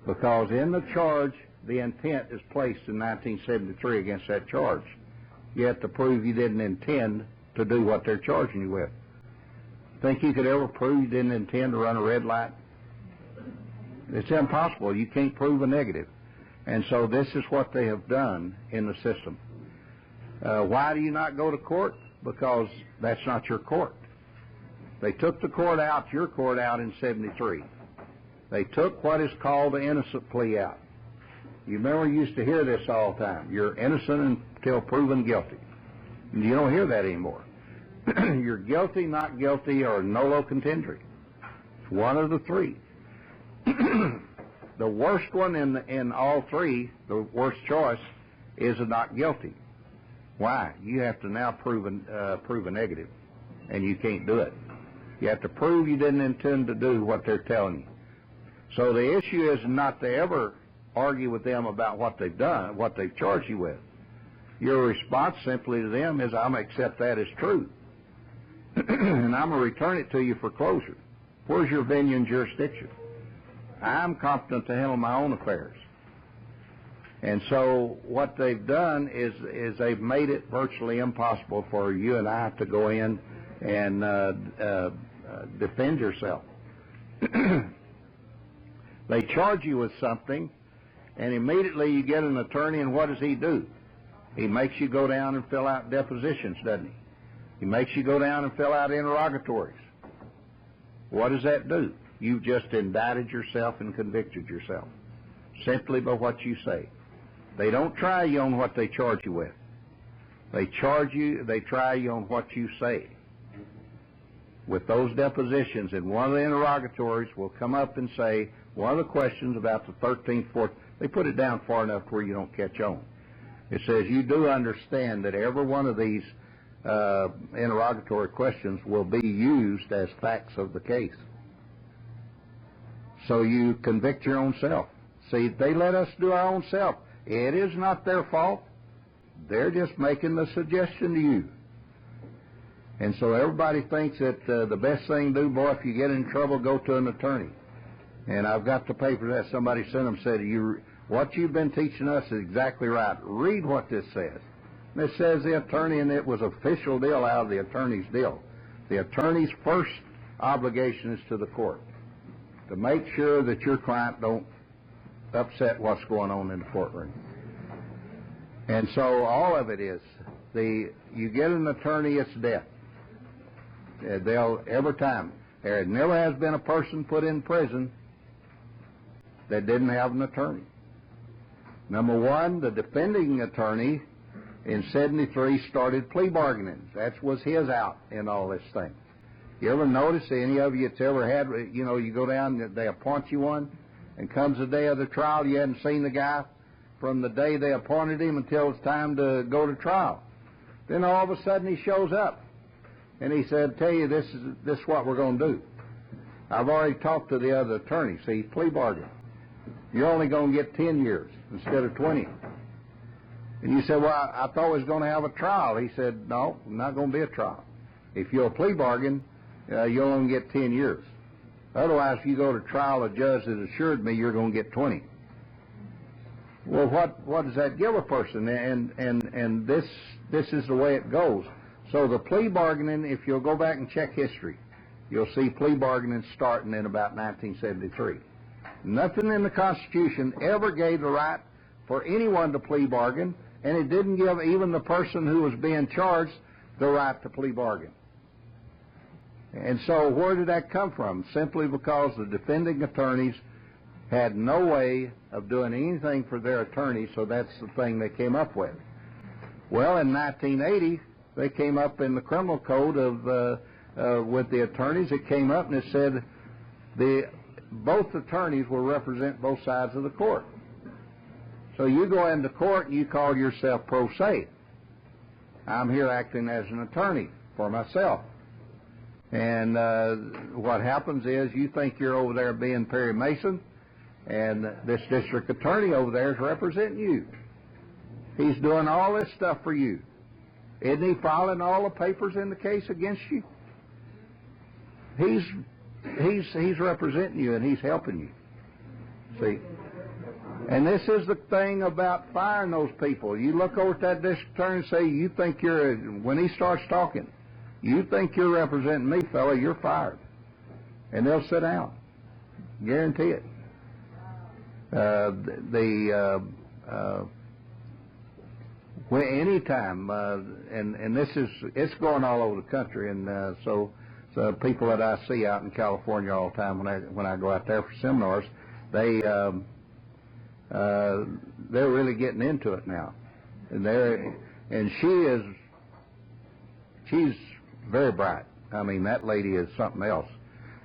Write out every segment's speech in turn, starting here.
because in the charge, the intent is placed in 1973 against that charge. You have to prove you didn't intend to do what they're charging you with. Think you could ever prove you didn't intend to run a red light? It's impossible. You can't prove a negative. And so this is what they have done in the system. Why do you not go to court? Because that's not your court. They took the court out, your court out in 73. They took what is called the innocent plea out. You remember you used to hear this all the time. You're innocent until proven guilty. And you don't hear that anymore. You're guilty, not guilty, or nolo contendere. It's one of the three. The worst one in all three, the worst choice, is a not guilty. Why? You have to now prove a negative, and you can't do it. You have to prove you didn't intend to do what they're telling you. So the issue is not to ever argue with them about what they've done, what they've charged you with. Your response simply to them is, I'm going to accept that as true, and I'm going to return it to you for closure. Where's your venue and jurisdiction? I'm competent to handle my own affairs. And so what they've done is they've made it virtually impossible for you and I to go in and defend yourself. They charge you with something, and immediately you get an attorney, and what does he do? He makes you go down and fill out depositions, doesn't he? He makes you go down and fill out interrogatories. What does that do? You've just indicted yourself and convicted yourself, simply by what you say. They don't try you on what they charge you with. They try you on what you say. With those depositions, and one of the interrogatories will come up and say, one of the questions about the 13th, 14th, they put it down far enough where you don't catch on. It says, you do understand that every one of these interrogatory questions will be used as facts of the case. So you convict your own self. See, they let us do our own self. It is not their fault. They're just making the suggestion to you. And so everybody thinks that the best thing to do, boy, if you get in trouble, go to an attorney. And I've got the paper that somebody sent them, said, what you've been teaching us is exactly right. Read what this says. And it says the attorney, and it was an official deal out of the attorney's deal. The attorney's first obligation is to the court, to make sure that your client don't upset what's going on in the courtroom. And so all of it is, you get an attorney, it's death. Every time. There never has been a person put in prison that didn't have an attorney. Number one, the defending attorney in 73 started plea bargaining. That was his out in all this thing. You ever notice, any of you that's ever had, you go down, they appoint you one, and comes the day of the trial, you hadn't seen the guy from the day they appointed him until it's time to go to trial. Then all of a sudden he shows up. And he said, tell you, this is what we're going to do. I've already talked to the other attorney. See, plea bargain. You're only going to get 10 years instead of 20. And you said, well, I thought we was going to have a trial. He said, no, not going to be a trial. If you're a plea bargain, you'll only get 10 years. Otherwise, if you go to trial, a judge has assured me you're going to get 20. Well, what does that give a person? And this is the way it goes. So the plea bargaining, if you'll go back and check history, you'll see plea bargaining starting in about 1973. Nothing in the Constitution ever gave the right for anyone to plea bargain, and it didn't give even the person who was being charged the right to plea bargain. And so where did that come from? Simply because the defending attorneys had no way of doing anything for their attorneys, so that's the thing they came up with. Well, in 1980, they came up in the criminal code with the attorneys. It came up and it said both attorneys will represent both sides of the court. So you go into court and you call yourself pro se. I'm here acting as an attorney for myself. And what happens is you think you're over there being Perry Mason, and this district attorney over there is representing you. He's doing all this stuff for you. Isn't he filing all the papers in the case against you? He's representing you, and he's helping you. See? And this is the thing about firing those people. You look over at that district attorney and say, you think you're, when he starts talking, you think you're representing me, fella, you're fired. And they'll sit down. Guarantee it. Anytime, and this is, it's going all over the country, and so people that I see out in California all the time when I go out there for seminars, they're really getting into it now, and she's very bright. I mean, that lady is something else,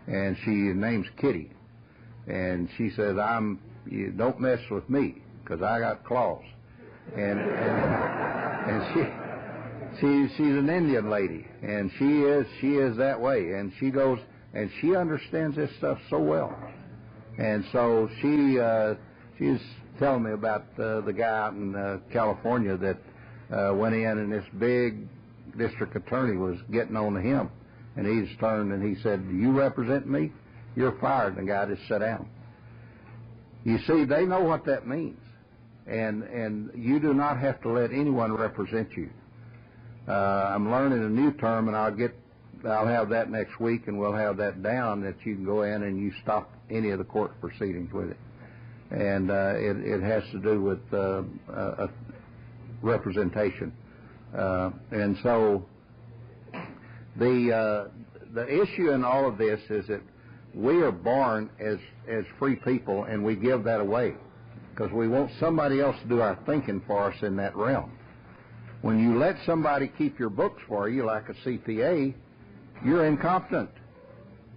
and she name's Kitty, and she says, you don't mess with me because I got claws. And she's an Indian lady, and she is that way, and she goes and she understands this stuff so well, and so she's telling me about the guy out in California that went in, and this big district attorney was getting on to him, and he's turned and he said, "You represent me? You're fired." And the guy just sat down. You see, they know what that means. And you do not have to let anyone represent you. I'm learning a new term, and I'll have that next week, and we'll have that down, that you can go in and you stop any of the court proceedings with it. And it has to do with representation. And so the issue in all of this is that we are born as free people, and we give that away, because we want somebody else to do our thinking for us in that realm. When you let somebody keep your books for you, like a CPA, you're incompetent.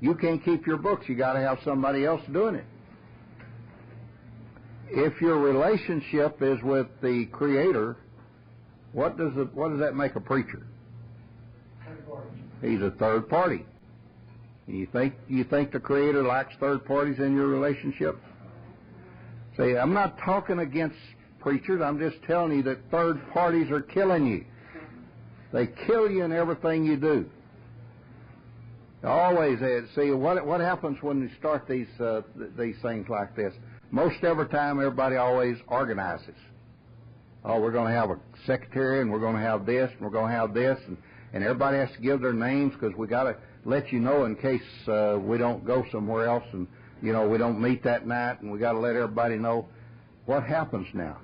You can't keep your books. You got to have somebody else doing it. If your relationship is with the Creator, what does that make a preacher? He's a third party. You think the Creator likes third parties in your relationship? See, I'm not talking against preachers. I'm just telling you that third parties are killing you. They kill you in everything you do. Always. See, what happens when you start these things like this? Most every time, everybody always organizes. Oh, we're going to have a secretary, and we're going to have this, and we're going to have this, and everybody has to give their names, because we got to let you know in case we don't go somewhere else, and we don't meet that night, and we got to let everybody know what happens now.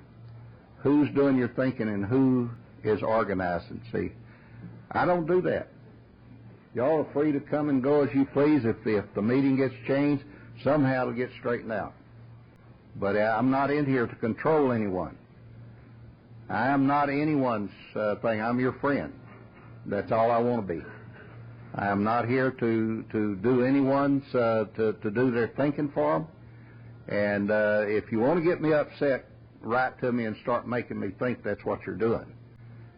Who's doing your thinking and who is organizing? See, I don't do that. Y'all are free to come and go as you please. If the meeting gets changed, somehow it'll get straightened out. But I'm not in here to control anyone. I am not anyone's thing. I'm your friend. That's all I want to be. I am not here to do anyone's, to do their thinking for them. And if you want to get me upset, write to me and start making me think that's what you're doing.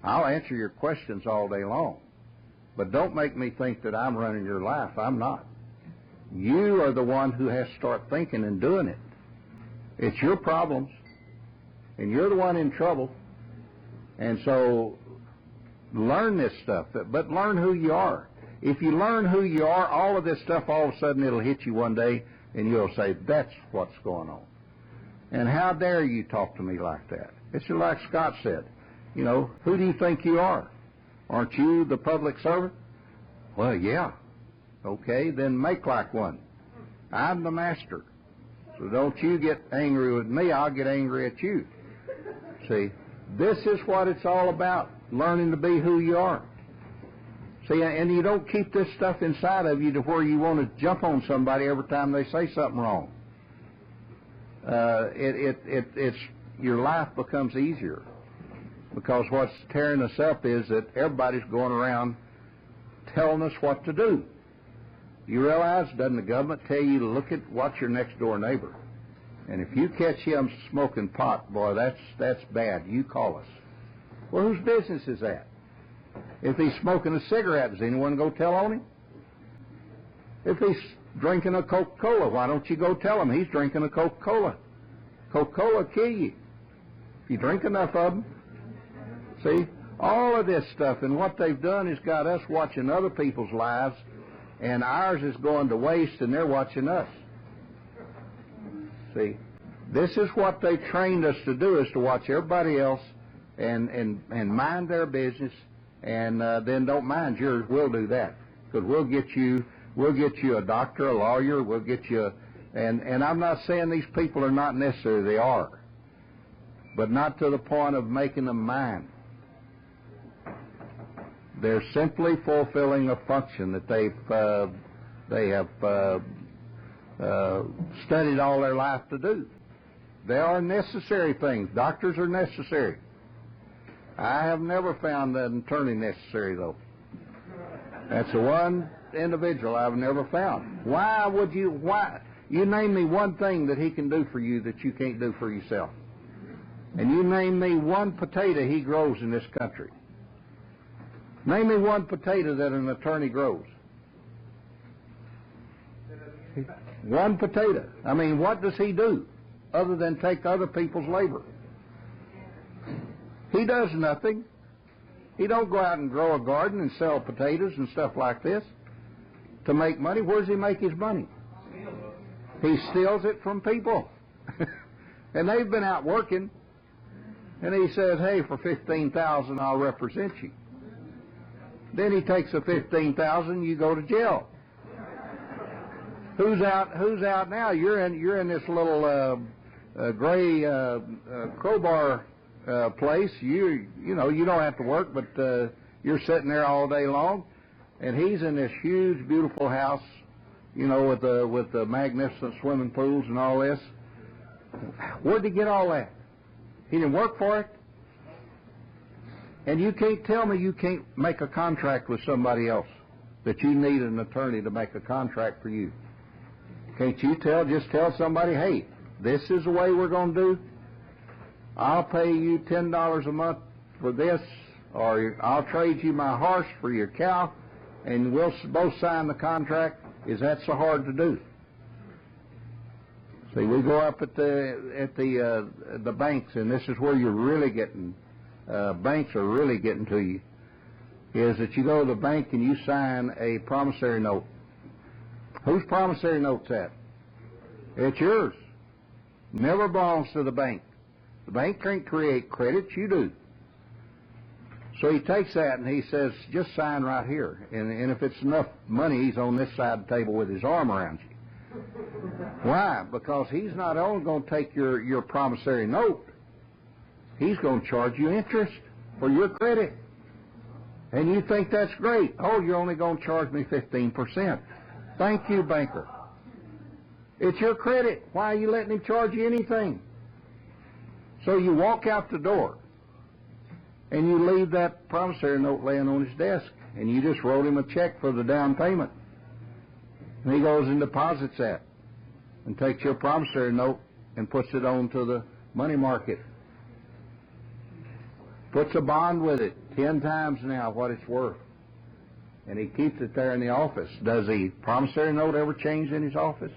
I'll answer your questions all day long. But don't make me think that I'm running your life. I'm not. You are the one who has to start thinking and doing it. It's your problems, and you're the one in trouble. And so learn this stuff, but learn who you are. If you learn who you are, all of this stuff, all of a sudden it'll hit you one day, and you'll say, that's what's going on. And how dare you talk to me like that? It's just like Scott said. Who do you think you are? Aren't you the public servant? Well, yeah. Okay, then make like one. I'm the master. So don't you get angry with me, I'll get angry at you. See, this is what it's all about, learning to be who you are. See, and you don't keep this stuff inside of you to where you want to jump on somebody every time they say something wrong. It's your life becomes easier, because what's tearing us up is that everybody's going around telling us what to do. You realize, doesn't the government tell you to watch your next door neighbor? And if you catch him smoking pot, boy, that's bad. You call us. Well, whose business is that? If he's smoking a cigarette, does anyone go tell on him? If he's drinking a Coca-Cola, why don't you go tell him he's drinking a Coca-Cola? Coca-Cola kill you if you drink enough of them. See, all of this stuff, and what they've done is got us watching other people's lives, and ours is going to waste, and they're watching us. See, This is what they trained us to do, is to watch everybody else and mind their business, and then don't mind yours. We'll do that, because we'll get you a doctor, a lawyer, we'll get you, and I'm not saying these people are not necessary, they are, but not to the point of making them mine. They're simply fulfilling a function that they have studied all their life to do. They are necessary things. Doctors are necessary. I have never found an attorney necessary, though. That's the one individual I've never found. Why? You name me one thing that he can do for you that you can't do for yourself. And you name me one potato he grows in this country. Name me one potato that an attorney grows. One potato. I mean, what does he do other than take other people's labor? He does nothing. He don't go out and grow a garden and sell potatoes and stuff like this to make money. Where does he make his money? He steals it from people. And they've been out working, and he says, hey, for $15,000 I'll represent you. Then he takes the $15,000, you go to jail. Who's out now? You're in this little gray crowbar place. You know you don't have to work, but you're sitting there all day long, and he's in this huge, beautiful house, you know, with the magnificent swimming pools and all this. Where'd he get all that? He didn't work for it. And you can't tell me you can't make a contract with somebody else, that you need an attorney to make a contract for you. Can't you just tell somebody, hey, this is the way we're going to do? I'll pay you $10 a month for this, or I'll trade you my horse for your cow, and we'll both sign the contract. Is that so hard to do? See, we go up at the banks, and this is where you're really getting, banks are really getting to you, is that you go to the bank and you sign a promissory note. Whose promissory note's that? It's yours. Never belongs to the bank. The bank can't create credit, you do. So he takes that and he says, just sign right here. And if it's enough money, he's on this side of the table with his arm around you. Why? Because he's not only going to take your promissory note, he's going to charge you interest for your credit. And you think that's great. Oh, you're only going to charge me 15%. Thank you, banker. It's your credit. Why are you letting him charge you anything? So you walk out the door, and you leave that promissory note laying on his desk, and you just wrote him a check for the down payment. And he goes and deposits that, and takes your promissory note and puts it onto the money market. Puts a bond with it, 10 times now what it's worth. And he keeps it there in the office. Does the promissory note ever change in his office?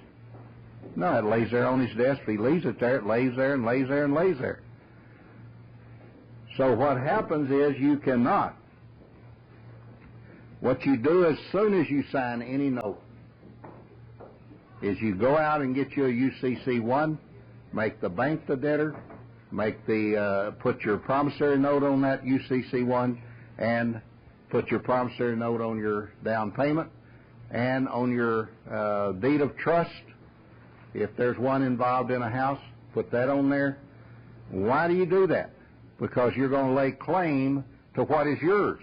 No, it lays there on his desk. If he leaves it there, it lays there and lays there and lays there. So what happens is you cannot. What you do as soon as you sign any note is you go out and get you a UCC1, make the bank the debtor, put your promissory note on that UCC1, and put your promissory note on your down payment and on your deed of trust. If there's one involved in a house, put that on there. Why do you do that? Because you're going to lay claim to what is yours.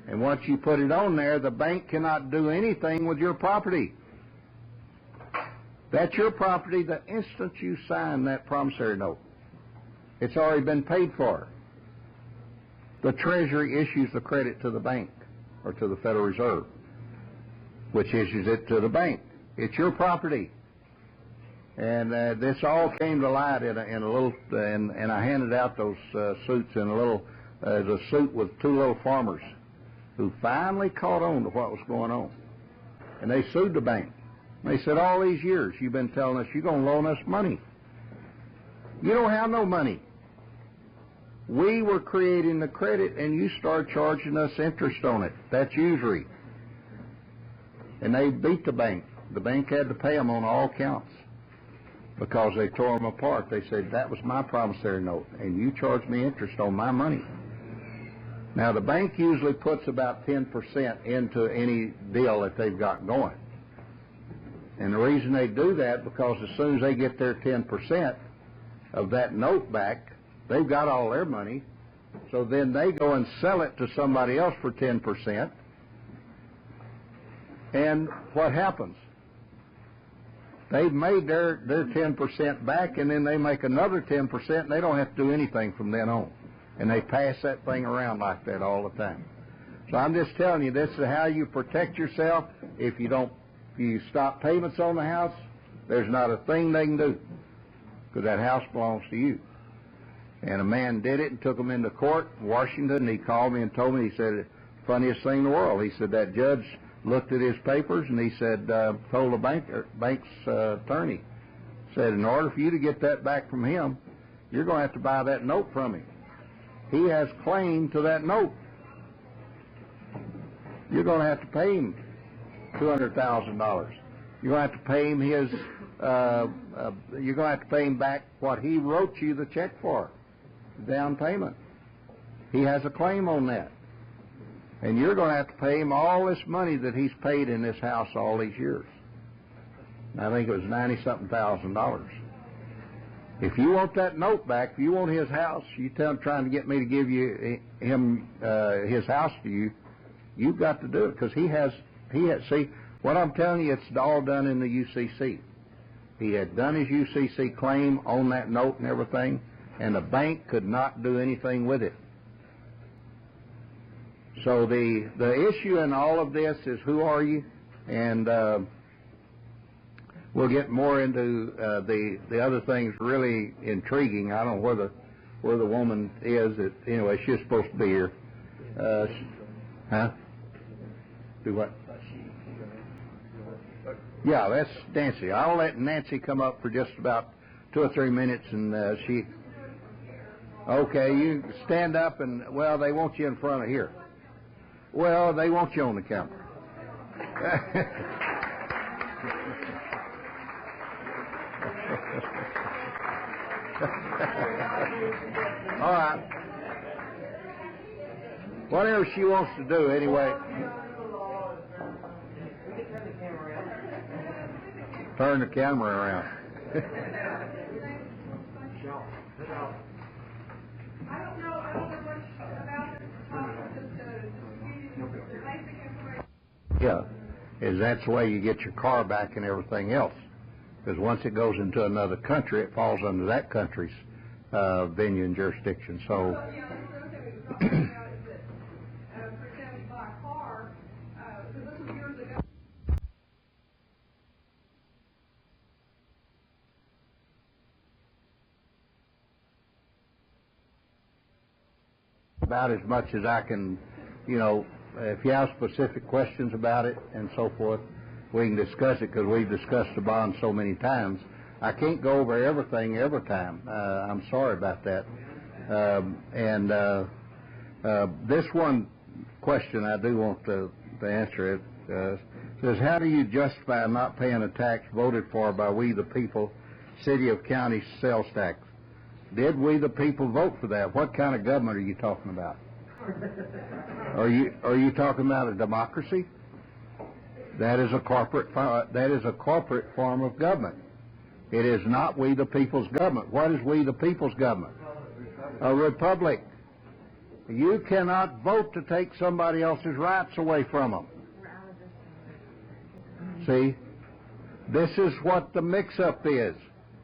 And once you put it on there, the bank cannot do anything with your property. That's your property the instant you sign that promissory note. It's already been paid for. The Treasury issues the credit to the bank or to the Federal Reserve, which issues it to the bank. It's your property. And this all came to light in a little, and I handed out those suits in a little, the suit with two little farmers who finally caught on to what was going on. And they sued the bank. They said, all these years you've been telling us you're going to loan us money. You don't have no money. We were creating the credit, and you start charging us interest on it. That's usury. And they beat the bank. The bank had to pay them on all counts. because they tore them apart. They said, that was my promissory note, and you charged me interest on my money. Now, the bank usually puts about 10% into any deal that they've got going. And the reason they do that, because as soon as they get their 10% of that note back, they've got all their money. So then they go and sell it to somebody else for 10%. And what happens? They've made their 10% back, and then they make another 10%, and they don't have to do anything from then on. And they pass that thing around like that all the time. So I'm just telling you, this is how you protect yourself. If you stop payments on the house, there's not a thing they can do, because that house belongs to you. And a man did it and took him into court in Washington. He called me and told me, he said, funniest thing in the world. He said that judge looked at his papers and he said, told the bank's attorney, said, in order for you to get that back from him, you're going to have to buy that note from him. He has claim to that note. You're going to have to pay him $200,000. You're going to have to pay him his. You're going to have to pay him back what he wrote you the check for, down payment. He has a claim on that, and you're going to have to pay him all this money that he's paid in this house all these years. And I think it was $90-something thousand. If you want that note back, if you want his house, you trying to get me to give him his house to you, you've got to do it, because he has. See, what I'm telling you, it's all done in the UCC. He had done his UCC claim on that note and everything, and the bank could not do anything with it. So the issue in all of this is, who are you? And we'll get more into the other things really intriguing. I don't know where the woman is. Anyway, she's supposed to be here. Huh? Do what? Yeah, that's Nancy. I'll let Nancy come up for just about 2 or 3 minutes, and she... Okay, you stand up, and, well, they want you in front of here. Well, they want you on the camera. All right. Whatever she wants to do, anyway. Turn the camera around. I don't know much about this topic, just the basic information. Yeah, that's the way you get your car back and everything else. Because once it goes into another country, it falls under that country's venue and jurisdiction. So. Well, yeah, that's the other thing we were talking about is that, for example, you buy a car, because this was years ago. About as much as I can, if you have specific questions about it and so forth, we can discuss it, because we've discussed the bond so many times. I can't go over everything every time. I'm sorry about that. This one question I do want to answer it. Says, how do you justify not paying a tax voted for by we the people, city of county sales tax? Did we the people vote for that? What kind of government are you talking about? Are you talking about a democracy? That is a corporate form of government. It is not we the people's government. What is we the people's government? A republic. You cannot vote to take somebody else's rights away from them. See, this is what the mix-up is.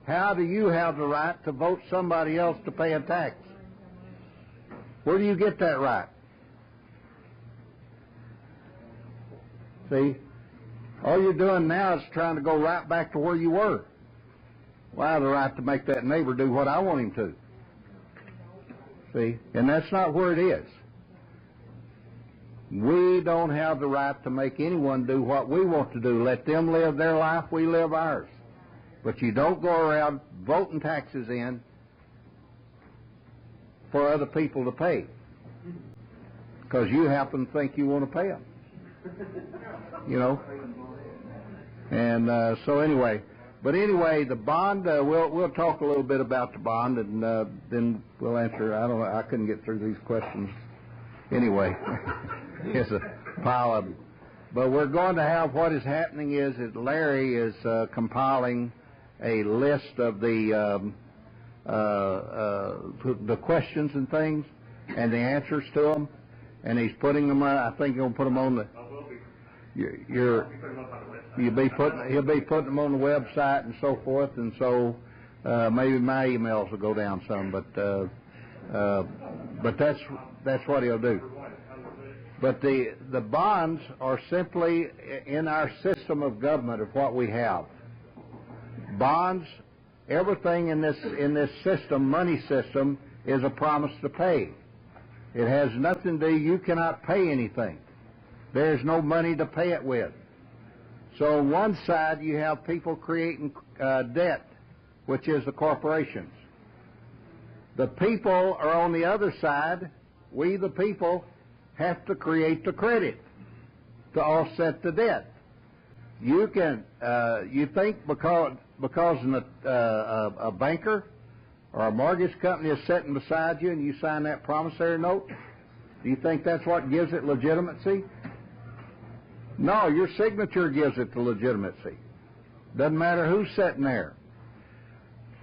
How do you have the right to vote somebody else to pay a tax? Where do you get that right? See, all you're doing now is trying to go right back to where you were. Well, I have the right to make that neighbor do what I want him to. See, and that's not where it is. We don't have the right to make anyone do what we want to do. Let them live their life, we live ours. But you don't go around voting taxes in for other people to pay, because you happen to think you want to pay them. And so anyway, But anyway, the bond, we'll talk a little bit about the bond, and then we'll answer. I don't know, I couldn't get through these questions. Anyway, it's a pile of them. But we're going to have, what is happening is that Larry is compiling a list of the questions and things and the answers to them, and he's putting them on. I think he'll put them on the. He'll be putting them on the website and so forth, and so maybe my emails will go down some, but that's what he'll do. But the bonds are simply in our system of government of what we have. Bonds, everything in this system, money system, is a promise to pay. It has nothing to do. You cannot pay anything. There's no money to pay it with. So on one side you have people creating debt, which is the corporations. The people are on the other side. We, the people, have to create the credit to offset the debt. You can, you think because a banker or a mortgage company is sitting beside you and you sign that promissory note, do you think that's what gives it legitimacy? No, your signature gives it the legitimacy. Doesn't matter who's sitting there.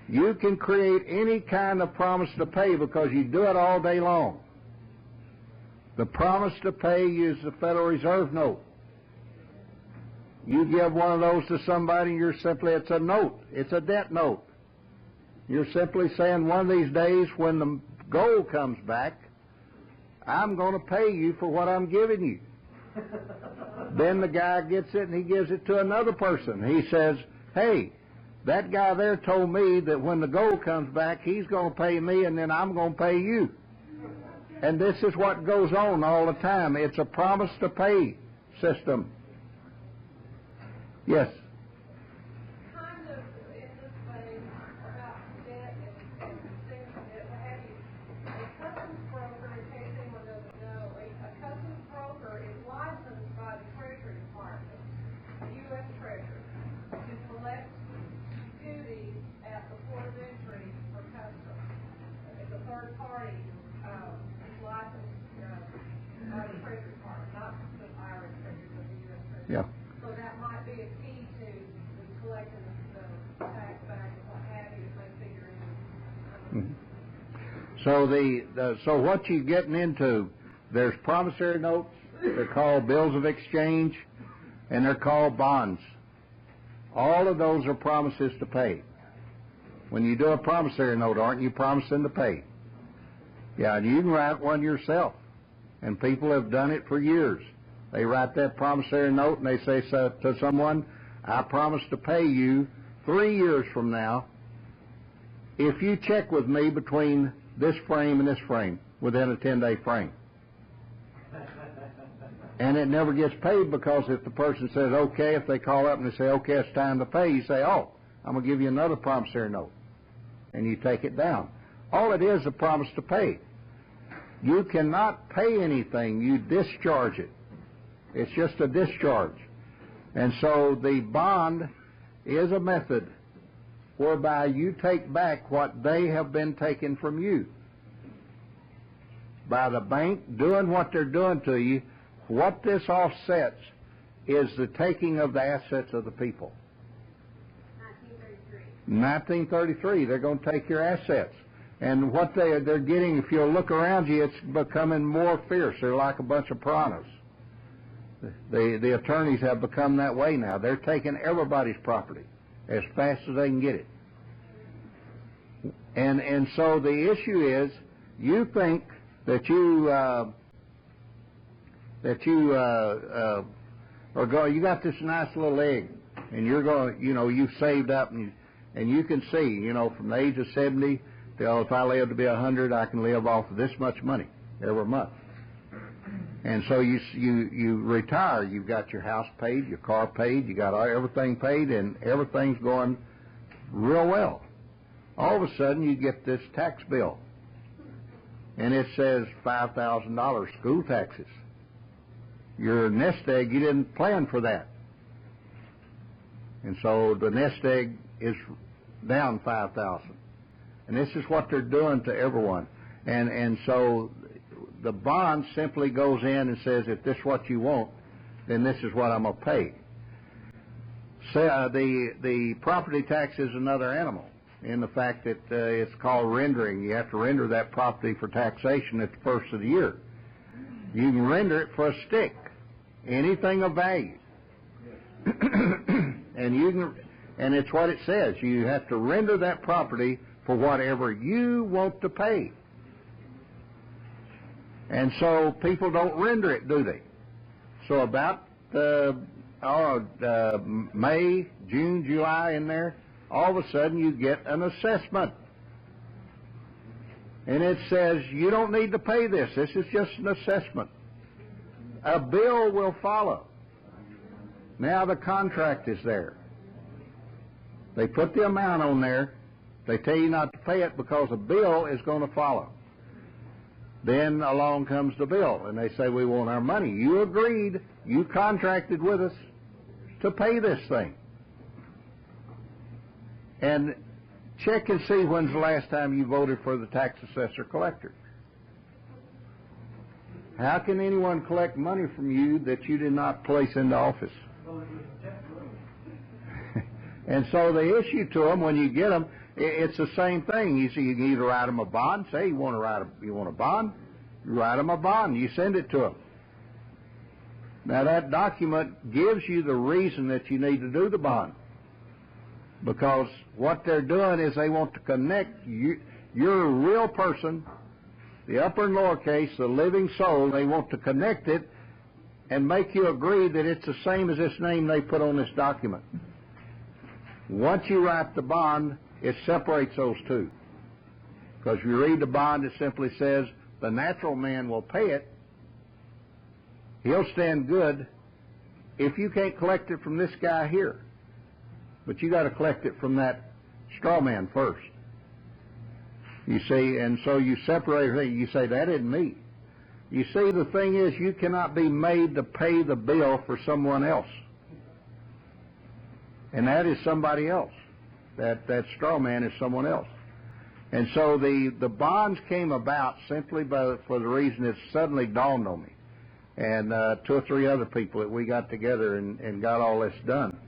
You can create any kind of promise to pay because you do it all day long. The promise to pay is the Federal Reserve note. You give one of those to somebody, it's a note. It's a debt note. You're simply saying, one of these days when the gold comes back, I'm going to pay you for what I'm giving you. Then the guy gets it and he gives it to another person. He says, hey, that guy there told me that when the gold comes back, he's going to pay me and then I'm going to pay you. And this is what goes on all the time. It's a promise to pay system. Yes? Kind of in this way about debt and things that have you. A customs broker, in case anyone doesn't know, a customs broker is licensed by the Treasury Department, the U.S. Treasury, to collect duties at the port of entry for customs. It's a third party licensed by the Treasury Department, not the Irish Treasury, but the U.S. Treasury. Yeah. So that might be a key to collecting the tax back and what have you, if they figure it out. So what you're getting into, there's promissory notes, they're called bills of exchange, and they're called bonds. All of those are promises to pay. When you do a promissory note, aren't you promising to pay? Yeah, and you can write one yourself, and people have done it for years. They write that promissory note and they say to someone, I promise to pay you 3 years from now if you check with me between this frame and this frame within a 10-day frame. And it never gets paid because if the person says, okay, if they call up and they say, okay, it's time to pay, you say, oh, I'm going to give you another promissory note. And you take it down. All it is a promise to pay. You cannot pay anything. You discharge it. It's just a discharge. And so the bond is a method whereby you take back what they have been taking from you. By the bank doing what they're doing to you, what this offsets is the taking of the assets of the people. 1933, they're going to take your assets. And what they're getting, if you'll look around you, it's becoming more fierce. They're like a bunch of piranhas. The attorneys have become that way now. They're taking everybody's property as fast as they can get it. And so the issue is, you think that you you got this nice little egg, and you're going, you've saved up, and you can see, from the age of 70 till if I live to be 100, I can live off of this much money every month. And so you retire, you've got your house paid, your car paid, you got everything paid, and everything's going real well. All of a sudden you get this tax bill, and it says $5,000 school taxes. Your nest egg, you didn't plan for that. And so the nest egg is down 5,000. And this is what they're doing to everyone. And so the bond simply goes in and says, if this is what you want, then this is what I'm going to pay. The property tax is another animal in the fact that it's called rendering. You have to render that property for taxation at the first of the year. You can render it for a stick, anything of value. And it's what it says. You have to render that property for whatever you want to pay. And so people don't render it, do they? So about May, June, July in there, all of a sudden you get an assessment. And it says you don't need to pay this. This is just an assessment. A bill will follow. Now the contract is there. They put the amount on there. They tell you not to pay it because a bill is going to follow. Then along comes the bill, and they say, we want our money. You agreed, you contracted with us to pay this thing. And check and see when's the last time you voted for the tax assessor collector. How can anyone collect money from you that you did not place into office? And so they issue to them, when you get them, it's the same thing. You can either write them a bond, say you want a bond, you write them a bond, you send it to them. Now that document gives you the reason that you need to do the bond. Because what they're doing is they want to connect your real person, the upper and lowercase, the living soul. They want to connect it and make you agree that it's the same as this name they put on this document. Once you write the bond, it separates those two. Because you read the bond, it simply says, the natural man will pay it. He'll stand good if you can't collect it from this guy here. But you got to collect it from that straw man first. You see, and so you separate it. You say, that isn't me. You see, the thing is, you cannot be made to pay the bill for someone else. And that is somebody else. That straw man is someone else. And so the bonds came about simply for the reason it suddenly dawned on me. And 2 or 3 other people that we got together and got all this done.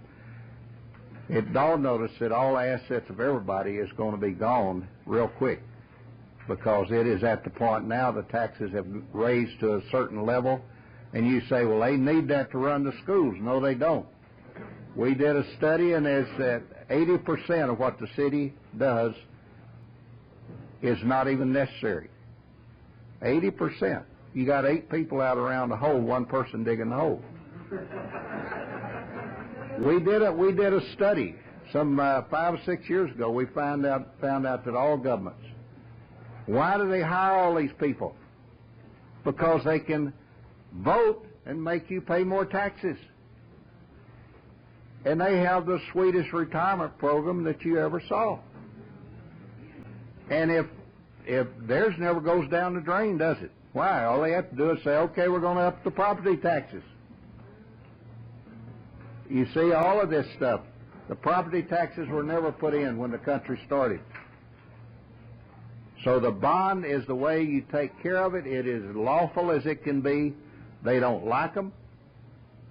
It dawned on us that all assets of everybody is going to be gone real quick, because it is at the point now the taxes have raised to a certain level, and you say, well, they need that to run the schools. No, they don't. We did a study, and there's that 80% of what the city does is not even necessary. 80%. You got 8 people out around the hole, 1 person digging the hole. We did a study some 5 or 6 years ago. We found out that all governments, why do they hire all these people? Because they can vote and make you pay more taxes. And they have the sweetest retirement program that you ever saw. And if theirs never goes down the drain, does it? Why? All they have to do is say, okay, we're going to up the property taxes. You see, all of this stuff, the property taxes were never put in when the country started. So the bond is the way you take care of it. It is lawful as it can be. They don't like them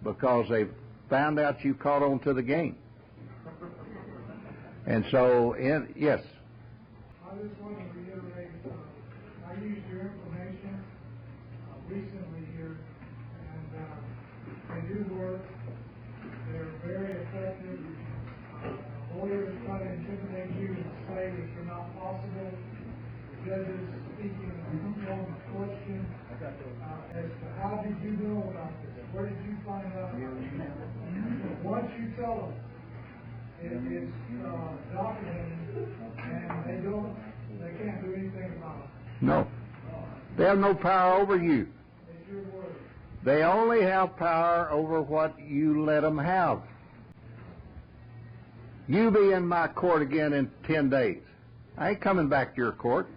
because they've found out you caught on to the game. And so, yes. I just want to reiterate, I used your information recently here, and they do work. They're very effective. Lawyers try to intimidate you and say that you're not possible. The judges speaking on the question as to how did you know about this? Where did you find out? Once you tell them, it is documented, and they can't do anything about it. No. They have no power over you. It's your word. They only have power over what you let them have. You be in my court again in 10 days. I ain't coming back to your court.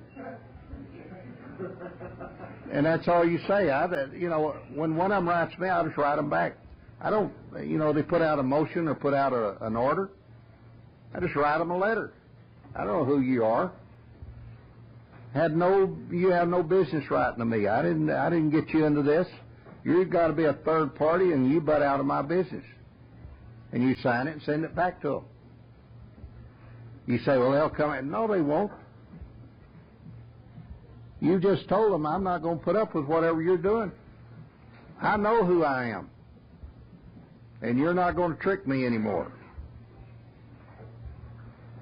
And that's all you say. When one of them writes me, I just write them back. I don't, they put out a motion or put out an order. I just write them a letter. I don't know who you are. You have no business writing to me. I didn't get you into this. You've got to be a third party, and you butt out of my business. And you sign it and send it back to them. You say, well, they'll come in. No, they won't. You just told them, I'm not going to put up with whatever you're doing. I know who I am. And you're not going to trick me anymore.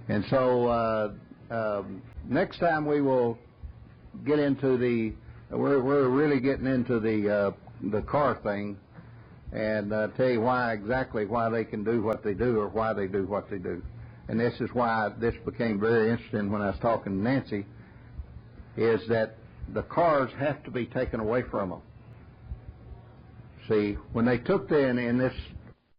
And so next time we will get into we're really getting into the car thing, and tell you exactly why they can do what they do or why they do what they do. And this is why this became very interesting when I was talking to Nancy, is that the cars have to be taken away from them. See, when they took in this